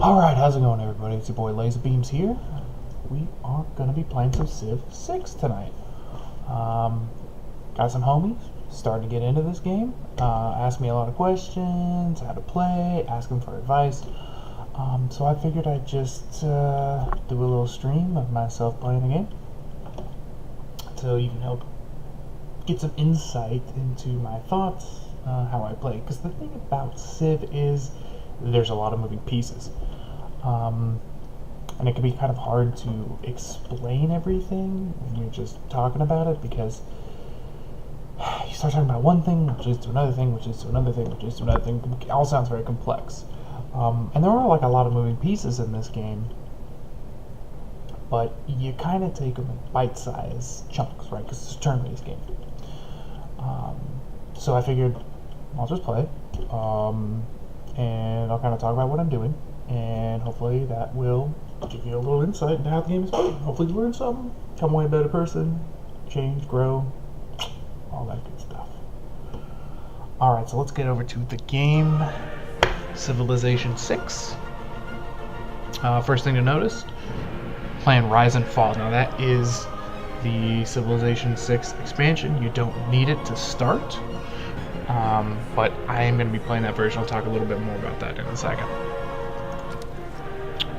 Alright, how's it going, everybody? It's your boy Laser Beams here. We are going to be playing some Civ 6 tonight. Got some homies starting to get into this game. Asked me a lot of questions, how to play, asking for advice. So I figured I'd just do a little stream of myself playing the game, so you can help get some insight into my thoughts, how I play. Because the thing about Civ is there's a lot of moving pieces. And it can be kind of hard to explain everything when you're just talking about it, because you start talking about one thing, which leads to another thing, which leads to another thing, which leads to another thing. It all sounds very complex. And there are like a lot of moving pieces in this game, but you kind of take them in bite-sized chunks, right? Because it's a turn-based game. So I figured I'll just play, and I'll kind of talk about what I'm doing, and hopefully that will give you a little insight into how the game is played. Hopefully you learn something, become a way better person, change, grow, all that good stuff. Alright, so let's get over to the game. Civilization 6. First thing to notice, playing Rise and Fall. Now that is the Civilization 6 expansion. You don't need it to start, but I am going to be playing that version. I'll talk a little bit more about that in a second.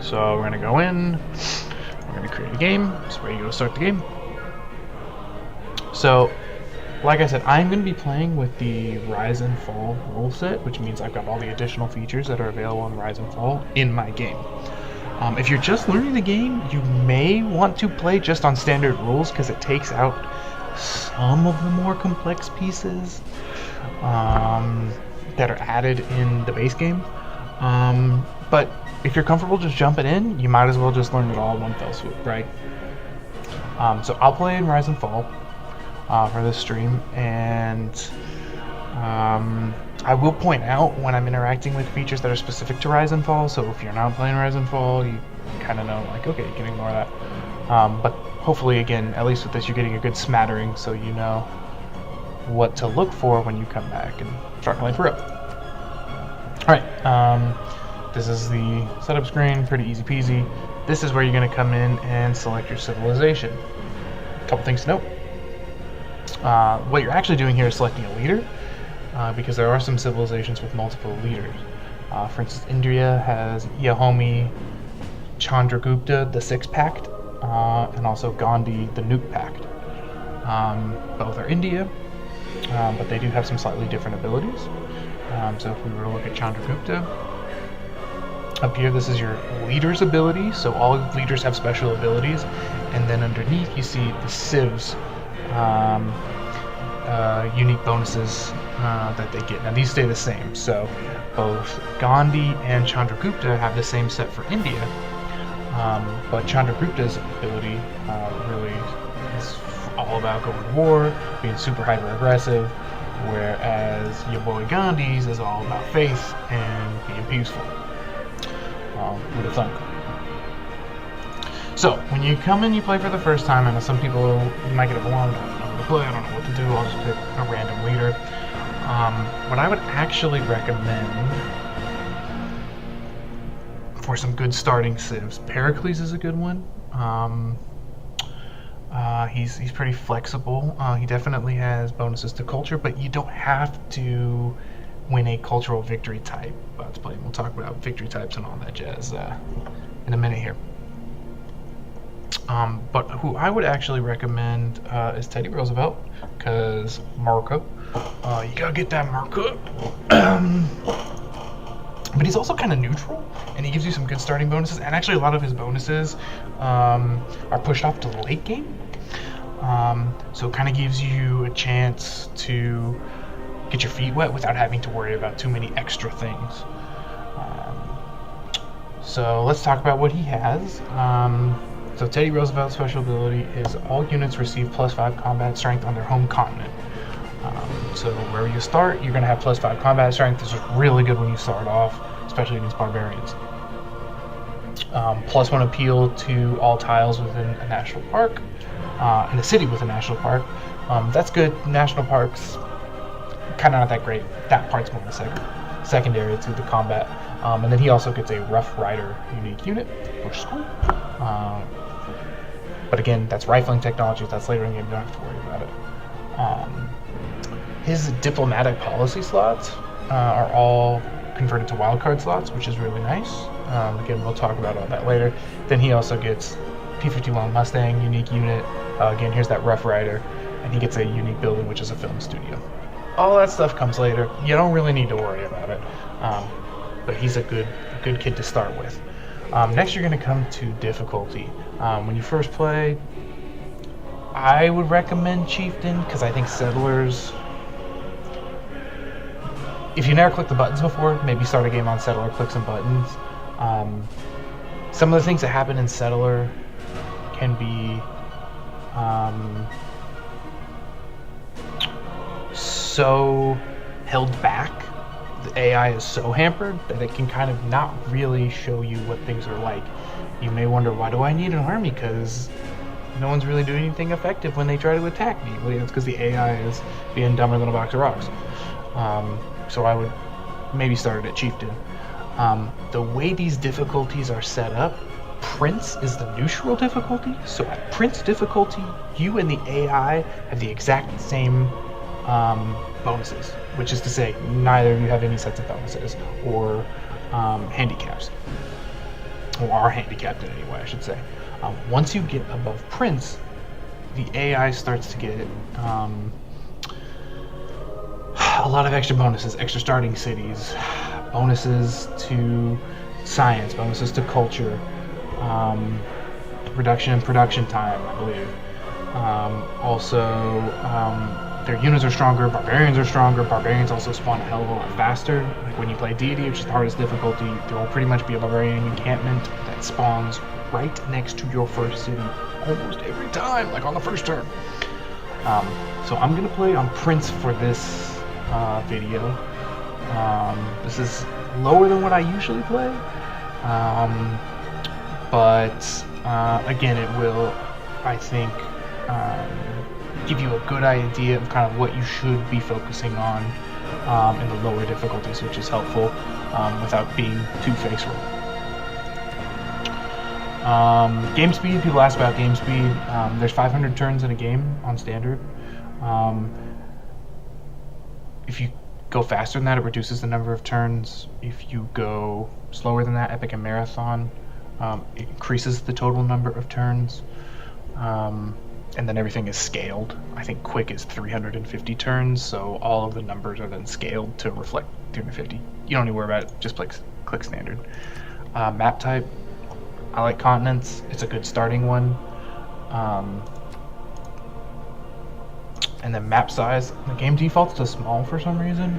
So we're going to go in, we're going to create a game. That's where you go to start the game. So, like I said, I'm going to be playing with the Rise and Fall rule set, which means I've got all the additional features that are available in Rise and Fall in my game. If you're just learning the game, you may want to play just on standard rules, because it takes out some of the more complex pieces that are added in the base game. But if you're comfortable just jumping in, you might as well just learn it all in one fell swoop, right? So I'll play in Rise and Fall for this stream, and I will point out when I'm interacting with features that are specific to Rise and Fall. So if you're not playing Rise and Fall, you kind of know, like, okay, you can ignore that. But hopefully, again, at least with this, you're getting a good smattering, so you know what to look for when you come back and start playing for real. Alright, this is the setup screen, pretty easy peasy. This is where you're going to come in and select your civilization. A couple things to note. What you're actually doing here is selecting a leader, because there are some civilizations with multiple leaders. For instance, India has Yahomi, Chandragupta, the Six Pact, and also Gandhi, the Nuke Pact. Both are India, but they do have some slightly different abilities. So if we were to look at Chandragupta, up here, this is your leader's ability. So all leaders have special abilities, and then underneath you see the civs, unique bonuses that they get. Now these stay the same. So both Gandhi and Chandragupta have the same set for India, but Chandragupta's ability really is all about going to war, being super hyper aggressive, whereas your boy Gandhi's is all about faith and being peaceful. Who'd have thunk? So when you come in, you play for the first time, and some people, you might get overwhelmed. I don't know what to play, I don't know what to do, I'll just pick a random leader. What I would actually recommend for some good starting civs, Pericles is a good one. He's pretty flexible. He definitely has bonuses to culture, but you don't have to win a cultural victory type to play. We'll talk about victory types and all that jazz in a minute here. But who I would actually recommend is Teddy Roosevelt, because Marco. You gotta get that Marco. But he's also kind of neutral, and he gives you some good starting bonuses, and actually a lot of his bonuses are pushed off to the late game. So it kind of gives you a chance to get your feet wet without having to worry about too many extra things. So let's talk about what he has. So Teddy Roosevelt's special ability is all units receive +5 combat strength on their home continent. So wherever you start, you're going to have +5 combat strength. This is really good when you start off, especially against barbarians. +1 appeal to all tiles within a national park, in a city with a national park. That's good. National parks, kind of not that great. That part's more secondary to the combat. And then he also gets a Rough Rider unique unit, which is cool. But again, that's rifling technology. That's later in the game. You don't have to worry about it. His diplomatic policy slots are all converted to wildcard slots, which is really nice. Again, we'll talk about all that later. Then he also gets P-51 Mustang unique unit. Again, here's that Rough Rider, and he gets a unique building, which is a film studio. All that stuff comes later. You don't really need to worry about it. But he's a good kid to start with. Next, you're going to come to difficulty. When you first play, I would recommend Chieftain, because I think Settlers... If you never clicked the buttons before, maybe start a game on Settler, click some buttons. Some of the things that happen in Settler can be so held back. The AI is so hampered that it can kind of not really show you what things are like. You may wonder, why do I need an army? Because no one's really doing anything effective when they try to attack me. Well, it's because the AI is being dumber than a box of rocks. So I would maybe start it at Chieftain. The way these difficulties are set up, Prince is the neutral difficulty. So at Prince difficulty, you and the AI have the exact same bonuses, which is to say, neither of you have any sets of bonuses or handicaps, or are handicapped in any way, I should say. Once you get above Prince, the AI starts to get a lot of extra bonuses, extra starting cities, bonuses to science, bonuses to culture, reduction in production time, I believe. Their units are stronger, barbarians are stronger. Barbarians also spawn a hell of a lot faster. Like when you play deity, which is the hardest difficulty, there will pretty much be a barbarian encampment that spawns right next to your first city almost every time, like on the first turn. So I'm gonna play on Prince for this video. This is lower than what I usually play, but again, it will, I think, give you a good idea of kind of what you should be focusing on in the lower difficulties, which is helpful without being too faceful. Game speed, people ask about game speed. There's 500 turns in a game on standard. If you go faster than that, it reduces the number of turns. If you go slower than that, Epic and Marathon, it increases the total number of turns. And then everything is scaled. I think Quick is 350 turns, so all of the numbers are then scaled to reflect 350. You don't need to worry about it, just click standard. Map type, I like continents. It's a good starting one. And then map size, the game defaults to small for some reason.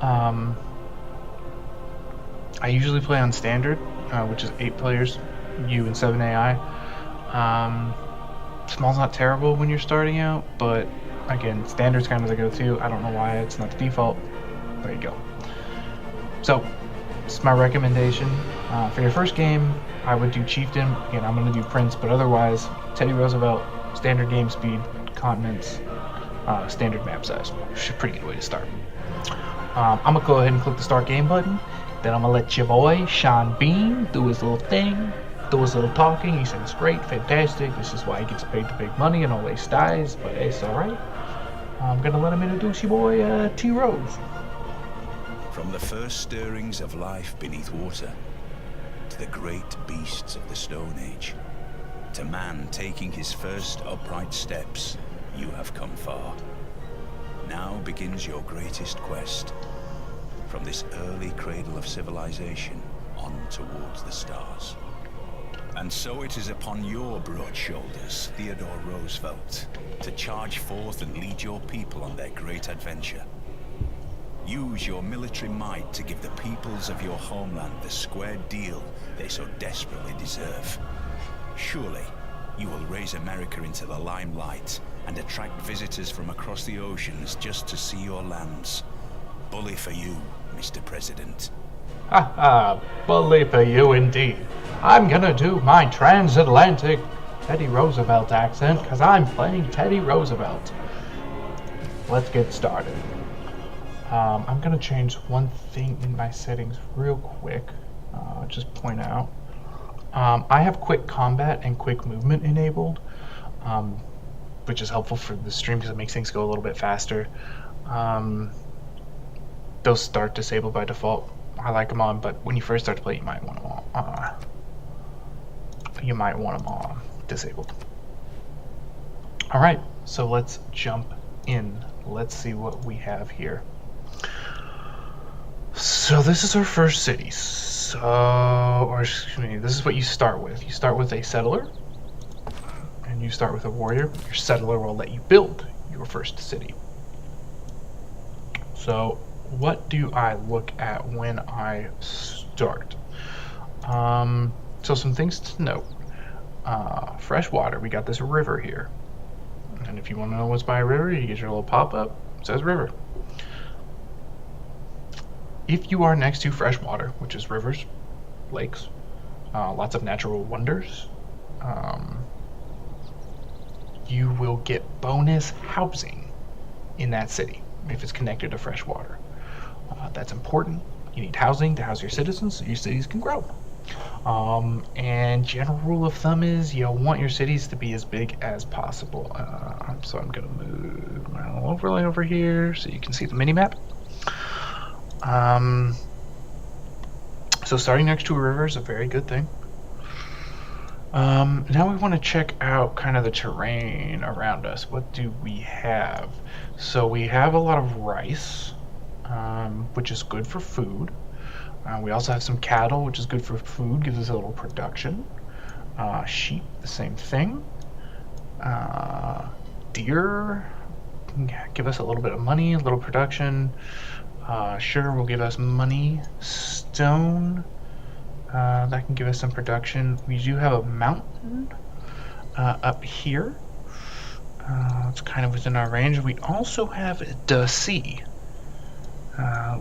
I usually play on standard, which is 8 players, you and 7 AI. Small's not terrible when you're starting out, but again, standard's kind of the go-to. I don't know why it's not the default. There you go. So, this is my recommendation. For your first game, I would do Chieftain. Again, I'm going to do Prince, but otherwise, Teddy Roosevelt, standard game speed, continents, standard map size. Which is a pretty good way to start. I'm going to go ahead and click the start game button. Then I'm going to let your boy, Sean Bean, do his little thing. Do his little talking. He says, great, fantastic. This is why he gets paid the big money and always dies, but it's alright. I'm going to let him introduce your boy, T. Rose. From the first stirrings of life beneath water, to the great beasts of the Stone Age, to man taking his first upright steps, you have come far. Now begins your greatest quest. From this early cradle of civilization on towards the stars. And so it is upon your broad shoulders, Theodore Roosevelt, to charge forth and lead your people on their great adventure. Use your military might to give the peoples of your homeland the square deal they so desperately deserve. Surely, you will raise America into the limelight and attract visitors from across the oceans just to see your lands. Bully for you, Mr. President. Ha ha, bully for you indeed. I'm gonna do my transatlantic Teddy Roosevelt accent because I'm playing Teddy Roosevelt. Let's get started. I'm going to change one thing in my settings real quick. Just point out. I have quick combat and quick movement enabled, which is helpful for the stream because it makes things go a little bit faster. Those start disabled by default. I like them on, but when you first start to play, you might want them on disabled. All right, so let's jump in. Let's see what we have here. So this is our first city. This is what you start with. You start with a settler, and you start with a warrior. Your settler will let you build your first city. So what do I look at when I start? So some things to note. Fresh water. We got this river here. And if you want to know what's by a river, you get your little pop-up. It says river. If you are next to fresh water, which is rivers, lakes, lots of natural wonders, you will get bonus housing in that city if it's connected to fresh water. That's important. You need housing to house your citizens so your cities can grow. And general rule of thumb is you want your cities to be as big as possible. So I'm going to move my little overlay over here so you can see the mini-map. So starting next to a river is a very good thing. Now we want to check out kind of the terrain around us. What do we have? So we have a lot of rice, which is good for food. We also have some cattle, which is good for food, gives us a little production. Sheep, the same thing. Deer, give us a little bit of money, a little production. Sugar will give us money. Stone, that can give us some production. We do have a mountain up here. It's kind of within our range. We also have the sea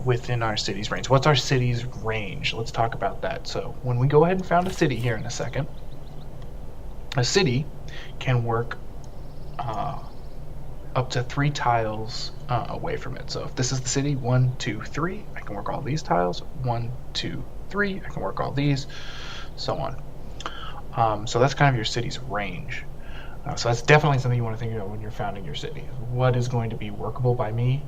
within our city's range. What's our city's range? Let's talk about that. So when we go ahead and found a city here in a second, a city can work up to 3 tiles away from it. So if this is the city, 1, 2, 3, I can work all these tiles. 1, 2, 3, I can work all these, so on. So that's kind of your city's range. So that's definitely something you want to think about when you're founding your city. What is going to be workable by me?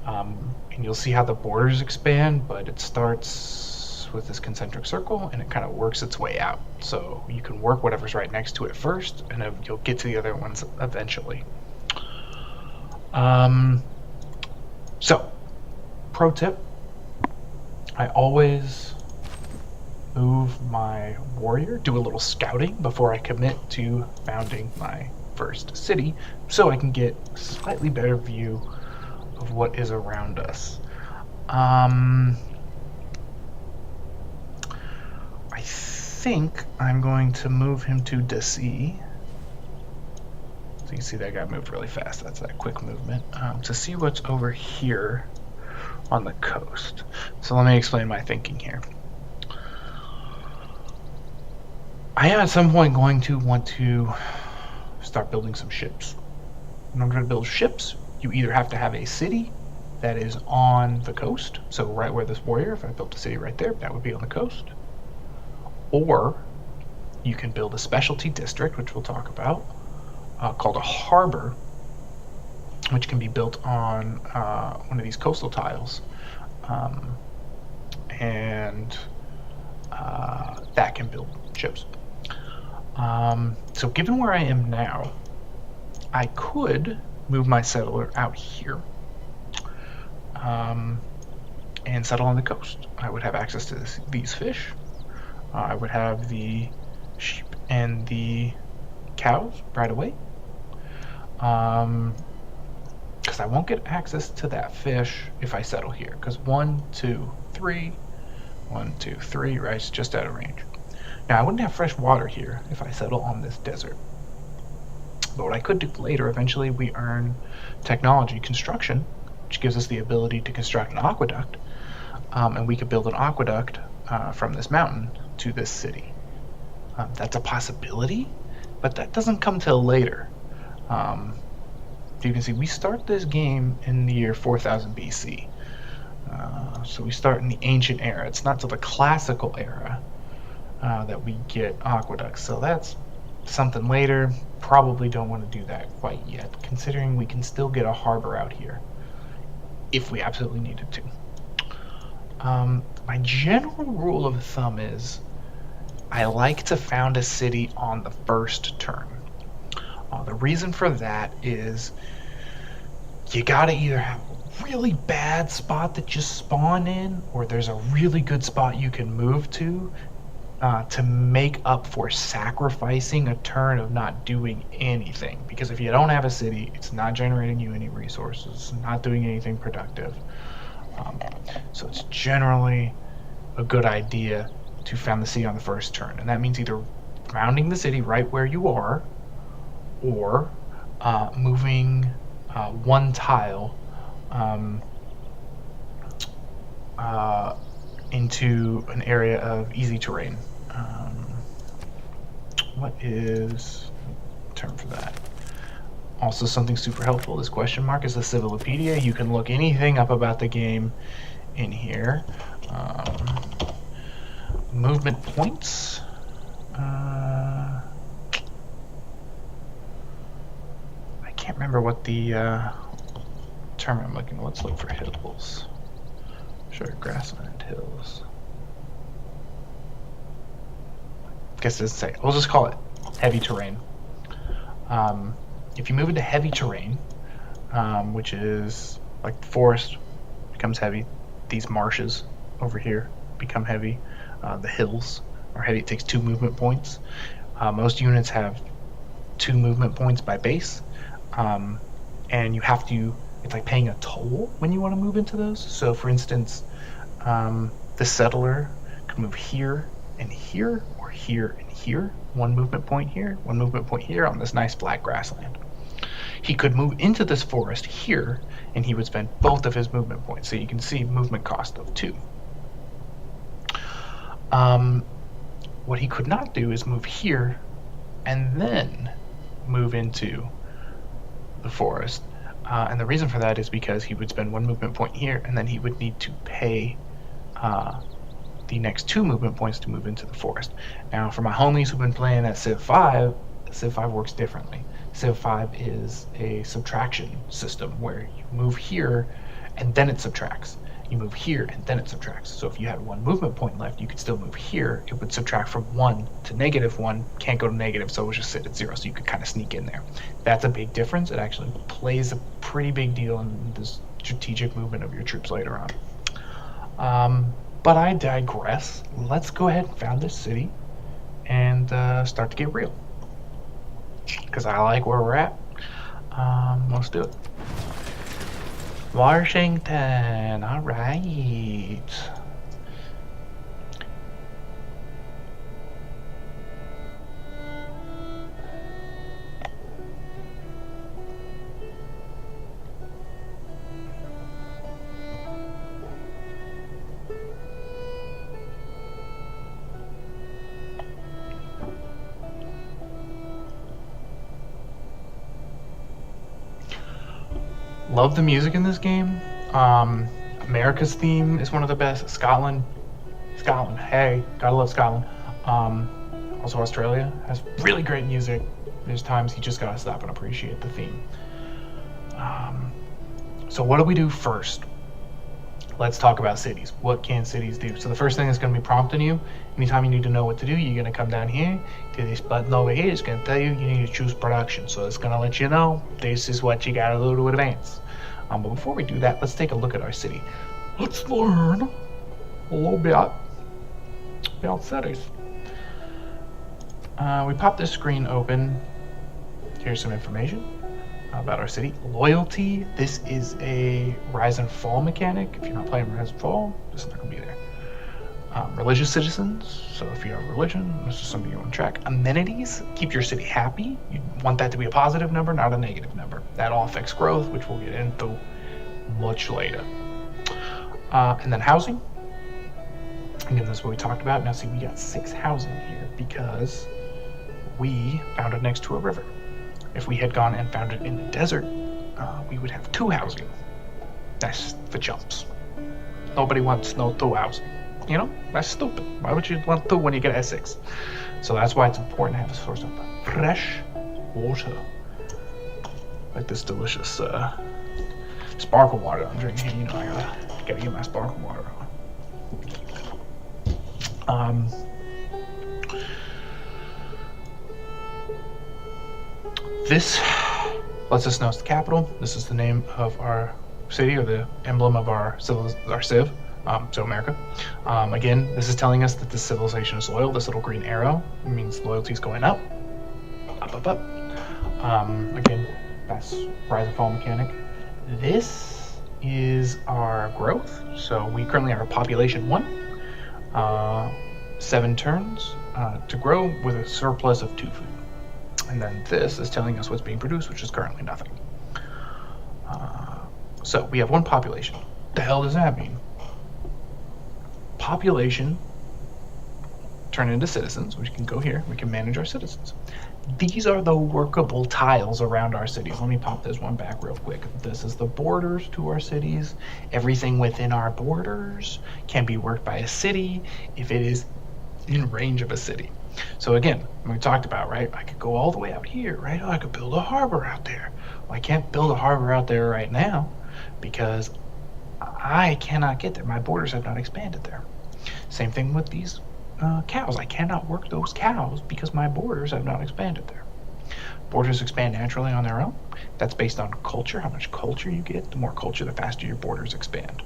And you'll see how the borders expand, but it starts with this concentric circle and it kind of works its way out. So you can work whatever's right next to it first, and you'll get to the other ones eventually. So, pro tip, I always move my warrior, do a little scouting before I commit to founding my first city, so I can get a slightly better view of what is around us. I think I'm going to move him to DC. So you can see that guy moved really fast. That's that quick movement. To see what's over here on the coast. So let me explain my thinking here. I am at some point going to want to start building some ships. In order to build ships, you either have to have a city that is on the coast. So right where this warrior, if I built a city right there, that would be on the coast. Or you can build a specialty district, which we'll talk about, called a harbor, which can be built on one of these coastal tiles. And that can build ships. So given where I am now, I could move my settler out here and settle on the coast. I would have access to these fish. I would have the sheep and the cows right away. Because I won't get access to that fish if I settle here. Because 1, 2, 3, 1, 2, 3, right? It's just out of range. Now I wouldn't have fresh water here if I settle on this desert. But what I could do later, eventually we earn technology construction, which gives us the ability to construct an aqueduct. And we could build an aqueduct from this mountain to this city. That's a possibility, but that doesn't come till later. You can see we start this game in the year 4000 BC. So we start in the ancient era. It's not till the classical era that we get aqueducts. So that's something later. Probably don't want to do that quite yet, considering we can still get a harbor out here if we absolutely needed to. My general rule of thumb is I like to found a city on the first turn. The reason for that is you gotta either have a really bad spot that just spawn in, or there's a really good spot you can move to make up for sacrificing a turn of not doing anything. Because if you don't have a city, it's not generating you any resources, not doing anything productive. So it's generally a good idea to found the city on the first turn. And that means either founding the city right where you are, or moving one tile into an area of easy terrain. What is the term for that? Also, something super helpful, this question mark is the Civilopedia. You can look anything up about the game in here. Movement points. I can't remember what the term I'm looking for. Let's look for hills. Sure, grassland hills. Guess it doesn't say. We'll just call it heavy terrain. If you move into heavy terrain, which is like the forest becomes heavy, these marshes over here become heavy, the hills are heavy. It takes 2 movement points. Most units have 2 movement points by base, and you have to, it's like paying a toll when you want to move into those. So for instance, the settler could move here and here, or here and here, 1 movement point here, 1 movement point here on this nice flat grassland. He could move into this forest here, and he would spend both of his movement points. So you can see movement cost of 2. What he could not do is move here and then move into the forest. And the reason for that is because he would spend 1 movement point here, and then he would need to pay the next 2 movement points to move into the forest. Now, for my homies who've been playing at Civ 5, Civ 5 works differently. Civ 5 is a subtraction system where you move here and then it subtracts. You move here and then it subtracts. So if you had 1 movement point left, you could still move here. It would subtract from 1 to -1, can't go to negative, so it would just sit at 0, so you could kind of sneak in there. That's a big difference. It actually plays a pretty big deal in the strategic movement of your troops later on. But I digress. Let's go ahead and found this city and start to get real. Because I like where we're at. Let's do it. Washington, all right. Love the music in this game. America's theme is one of the best. Scotland, hey, gotta love Scotland. Also Australia has really great music. There's times you just gotta stop and appreciate the theme. So what do we do first? Let's talk about cities. What can cities do? So the first thing that's going to be prompting you, anytime you need to know what to do, you're going to come down here to this button over here. It's going to tell you need to choose production. So it's going to let you know this is what you got to do to advance. But before we do that, let's take a look at our city. Let's learn a little bit about cities. We pop this screen open. Here's some information about our city. Loyalty, this is a rise and fall mechanic. If you're not playing rise and fall, this is not going to be there. Religious citizens, so if you have religion, this is something you want to track. Amenities, keep your city happy. You want that to be a positive number, not a negative number. That all affects growth, which we'll get into much later. And then housing. Again, this is what we talked about. Now see, we got 6 housing here because we found it next to a river. If we had gone and found it in the desert, we would have 2 housing. That's the jumps. Nobody wants no 2 housing. You know, that's stupid. Why would you want 2 when you get S6? So that's why it's important to have a source of fresh water. Like this delicious sparkle water I'm drinking. You know, I gotta get my sparkle water on. This lets us know it's the capital. This is the name of our city, or the emblem of our civ, so America. Again, this is telling us that this civilization is loyal. This little green arrow means loyalty is going up, up. Again, that's rise and fall mechanic. This is our growth. So we currently are population 1, 7 turns to grow with a surplus of 2 food. And then this is telling us what's being produced, which is currently nothing. So we have 1 population. What the hell does that mean? Population turn into citizens, which can go here. We can manage our citizens. These are the workable tiles around our cities. Let me pop this one back real quick. This is the borders to our cities. Everything within our borders can be worked by a city if it is in range of a city. So again, we talked about, right? I could go all the way out here, right? Oh, I could build a harbor out there. Well, I can't build a harbor out there right now because I cannot get there. My borders have not expanded there. Same thing with these cows. I cannot work those cows because my borders have not expanded there. Borders expand naturally on their own. That's based on culture. How much culture you get, the more culture, the faster your borders expand.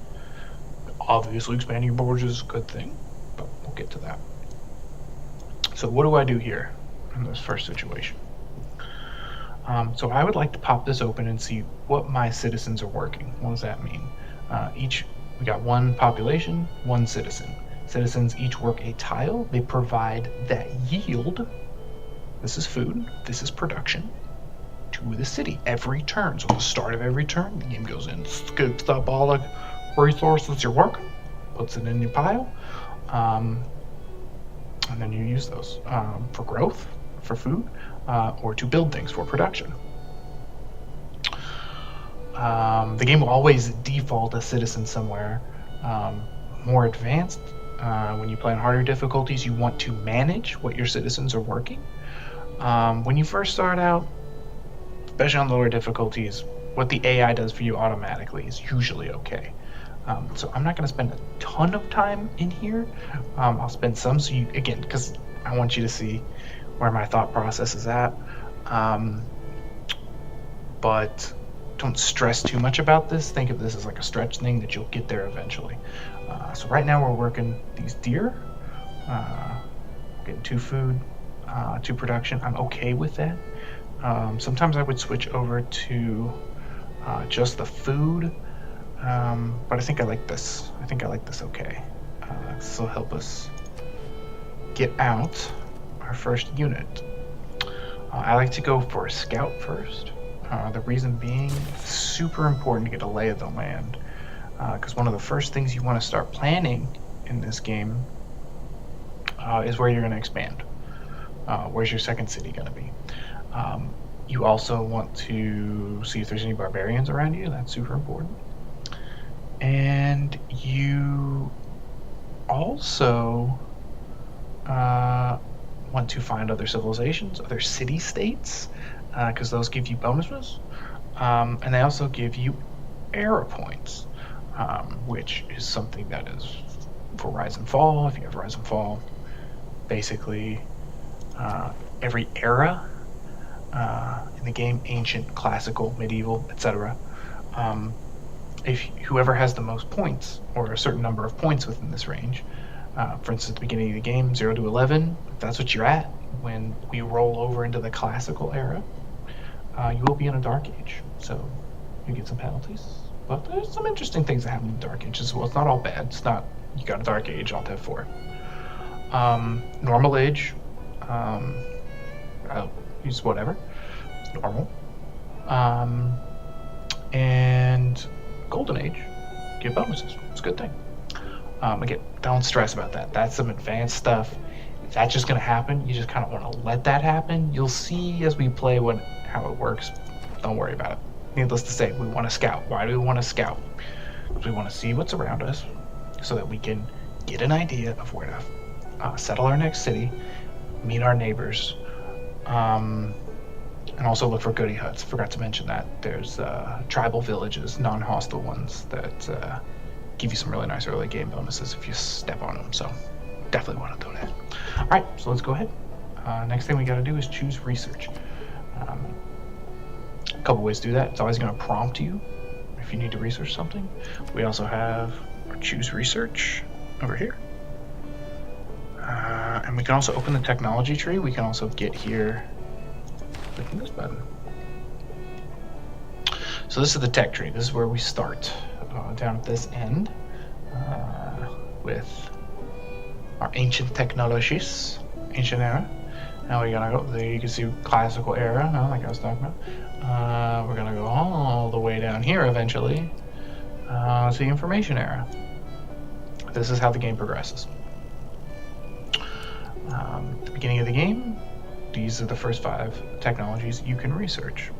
Obviously, expanding your borders is a good thing, but we'll get to that. So what do I do here in this first situation? So I would like to pop this open and see what my citizens are working. What does that mean? We got 1 population, 1 citizen. Citizens each work a tile. They provide that yield. This is food. This is production to the city every turn. So at the start of every turn, the game goes in, scoops up all the resources you work, puts it in your pile, and then you use those for growth, for food, or to build things for production. The game will always default a citizen somewhere. More advanced, when you play on harder difficulties, you want to manage what your citizens are working. When you first start out, especially on lower difficulties, what the AI does for you automatically is usually okay. So I'm not going to spend a ton of time in here. I'll spend some, so you, again, because I want you to see where my thought process is at. But don't stress too much about this. Think of this as like a stretch thing that you'll get there eventually. So right now we're working these deer, getting 2 food, 2 production. I'm okay with that. Sometimes I would switch over to just the food. But I think I like this. I think I like this okay. This will help us get out our first unit. I like to go for a scout first. The reason being, it's super important to get a lay of the land. Because one of the first things you want to start planning in this game is where you're going to expand. Where's your second city going to be? You also want to see if there's any barbarians around you. That's super important. And you also want to find other civilizations, other city-states, because those give you bonuses. And they also give you era points, which is something that is for Rise and Fall. If you have Rise and Fall, basically every era in the game, ancient, classical, medieval, etc., if whoever has the most points, or a certain number of points within this range, for instance, at the beginning of the game, 0 to 11, if that's what you're at, when we roll over into the classical era, you will be in a Dark Age, so you get some penalties. But there's some interesting things that happen in Dark Age as well. It's not all bad. It's not, you got a Dark Age, Alt F4. Normal Age, I'll use whatever. It's normal. And Golden Age, give bonuses. It's a good thing. Again, don't stress about that. That's some advanced stuff. If that's just going to happen, you just kind of want to let that happen. You'll see as we play how it works. Don't worry about it. Needless to say, we want to scout. Why do we want to scout? Because we want to see what's around us. so that we can get an idea of where to settle our next city, meet our neighbors, and also look for goodie huts. Forgot to mention that. There's tribal villages, non-hostile ones, that give you some really nice early game bonuses if you step on them, so definitely want to do that. All right, so let's go ahead. Next thing we got to do is choose research. A couple ways to do that. It's always going to prompt you if you need to research something. We also have our choose research over here. And we can also open the technology tree. We can also get here clicking this button. So this is the tech tree. This is where we start down at this end with our ancient technologies, ancient era. Now we're gonna go, there you can see classical era, like I was talking about. We're gonna go all the way down here eventually to the information era. This is how the game progresses. At the beginning of the game, these are the first 5 technologies you can research.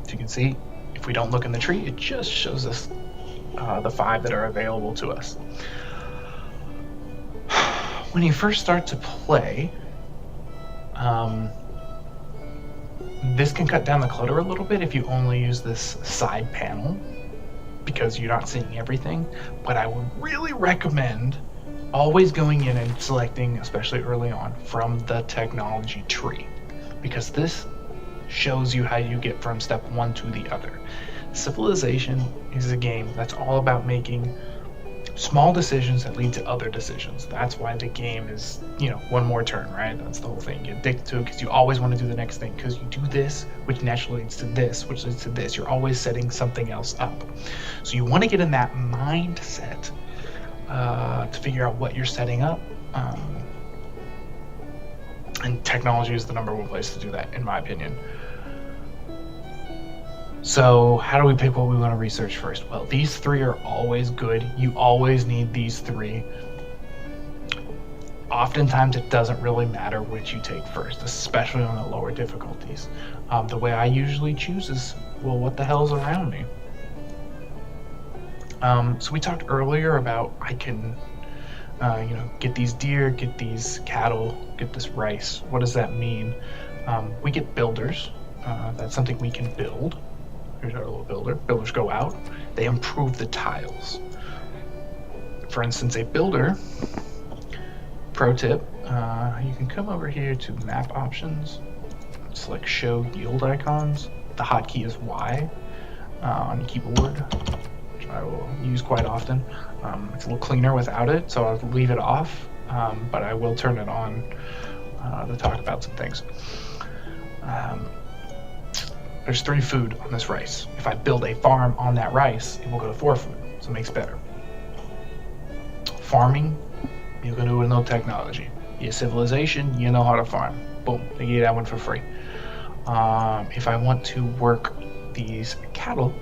As you can see, if we don't look in the tree, it just shows us the 5 that are available to us. When you first start to play, this can cut down the clutter a little bit if you only use this side panel, because you're not seeing everything. But I would really recommend always going in and selecting, especially early on, from the technology tree, because this shows you how you get from step 1 to the other. Civilization is a game that's all about making small decisions that lead to other decisions. That's why the game is, one more turn, right? That's the whole thing. You get addicted to it because you always want to do the next thing, because you do this, which naturally leads to this, which leads to this. You're always setting something else up. So you want to get in that mindset to figure out what you're setting up. And technology is the #1 place to do that, in my opinion. So how do we pick what we want to research first? Well, these 3 are always good. You always need these 3. Oftentimes it doesn't really matter which you take first, especially on the lower difficulties. The way I usually choose is, well, what the hell's around me? So we talked earlier about I can, get these deer, get these cattle, get this rice. What does that mean? We get builders. That's something we can build. Here's our little builder. Builders go out. They improve the tiles. For instance, a builder, pro tip, you can come over here to map options, select show yield icons. The hotkey is Y on your keyboard, which I will use quite often. It's a little cleaner without it, so I'll leave it off, but I will turn it on to talk about some things. There's 3 food on this rice. If I build a farm on that rice, it will go to 4 food, so it makes better. Farming, you can do with no technology. Your civilization, you know how to farm. Boom, they give you that one for free. If I want to work these cattle,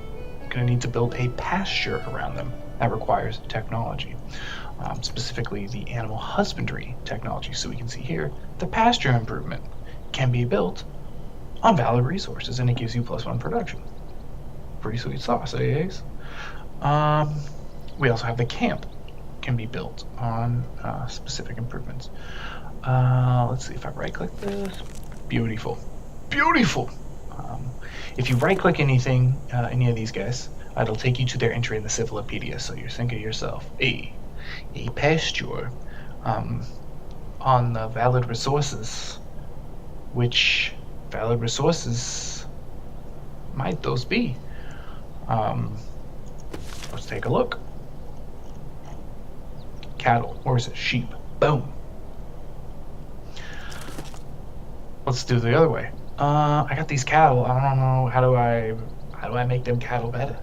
I'm gonna need to build a pasture around them. That requires technology, specifically the animal husbandry technology. So we can see here, the pasture improvement can be built on valid resources, and it gives you +1 production. Pretty sweet sauce, eh, guys? We also have the camp, can be built on specific improvements. Let's see if I right-click this. Beautiful, beautiful. If you right-click anything, any of these guys, it'll take you to their entry in the Civilopedia. So you're thinking to yourself, a pasture on the valid resources. Which valid resources might those be? Let's take a look. Cattle, or is it sheep? Boom. Let's do the other way. I got these cattle. I don't know, how do I make them cattle better?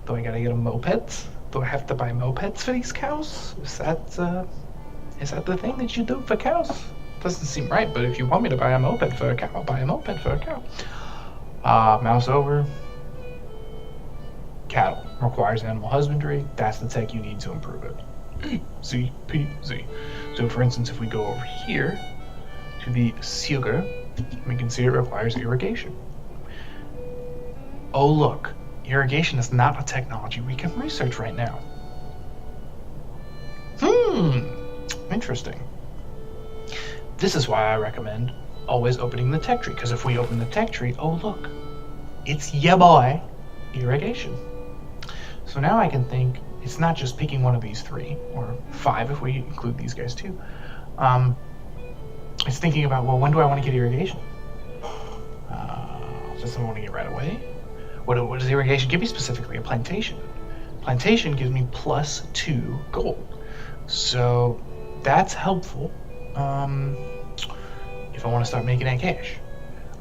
Do I gotta get them mopeds? Do I have to buy mopeds for these cows? Is that the thing that you do for cows? Doesn't seem right, but if you want me to buy a moped for a cow, I'll buy a moped for a cow. Mouse over. Cattle requires animal husbandry. That's the tech you need to improve it. Z, P, Z. So for instance, if we go over here to the sugar, we can see it requires irrigation. Oh look, irrigation is not a technology we can research right now. Interesting. This is why I recommend always opening the tech tree, because if we open the tech tree, oh look, it's ya boy, irrigation. So now I can think it's not just picking one of these 3, or 5 if we include these guys too. It's thinking about, well, when do I want to get irrigation? Does I want to get right away? What does irrigation give me specifically? A plantation. Plantation gives me +2 gold. So that's helpful if I want to start making that cash.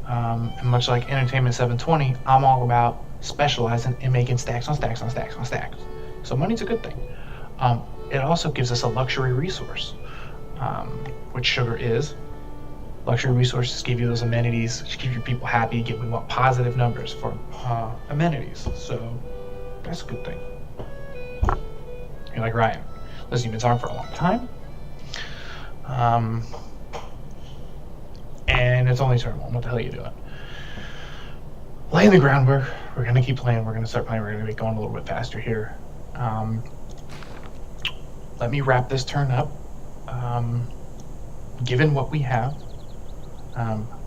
And much like Entertainment 720, I'm all about specializing and making stacks on stacks on stacks on stacks. So money's a good thing. It also gives us a luxury resource, which sugar is. Luxury resources give you those amenities, which keep your people happy. We want positive numbers for amenities. So that's a good thing. You're like, Ryan, listen, you've been talking for a long time. And it's only turn 1. What the hell are you doing? Laying the groundwork. We're going to keep playing. We're going to start playing. We're going to be going a little bit faster here. Let me wrap this turn up. Given what we have,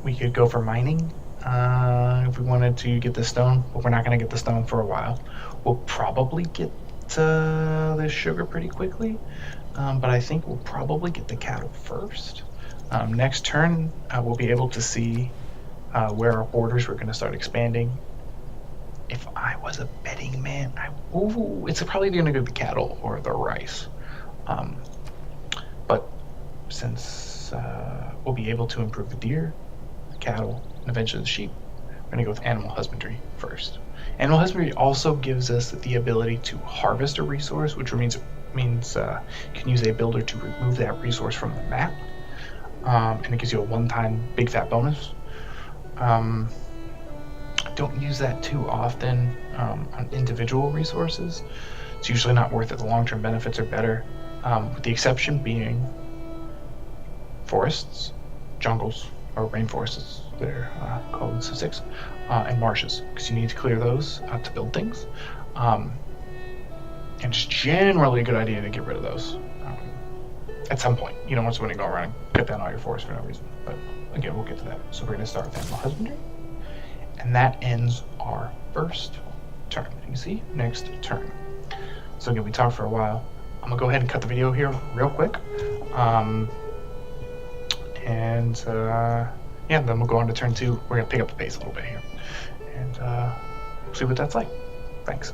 we could go for mining if we wanted to get the stone, but we're not going to get the stone for a while. We'll probably get the sugar pretty quickly, but I think we'll probably get the cattle first. Next turn, we'll be able to see where our borders were going to start expanding. If I was a betting man, it's probably going to go the cattle or the rice. But since we'll be able to improve the deer, the cattle, and eventually the sheep, we're going to go with animal husbandry first. Animal husbandry also gives us the ability to harvest a resource, which means you can use a builder to remove that resource from the map, and it gives you a one-time big fat bonus. Don't use that too often on individual resources. It's usually not worth it. The long-term benefits are better, with the exception being forests, jungles, or rainforests. They're called in Civ 6, and marshes, because you need to clear those to build things. And it's generally a good idea to get rid of those at some point. You don't want someone to go around and cut down all your forests for no reason. But again, we'll get to that. So we're going to start with animal husbandry, and that ends our first turn. You see, next turn. So again, we talked for a while. I'm gonna go ahead and cut the video here real quick, yeah, then we'll go on to turn 2. We're gonna pick up the pace a little bit here, and see what that's like. Thanks.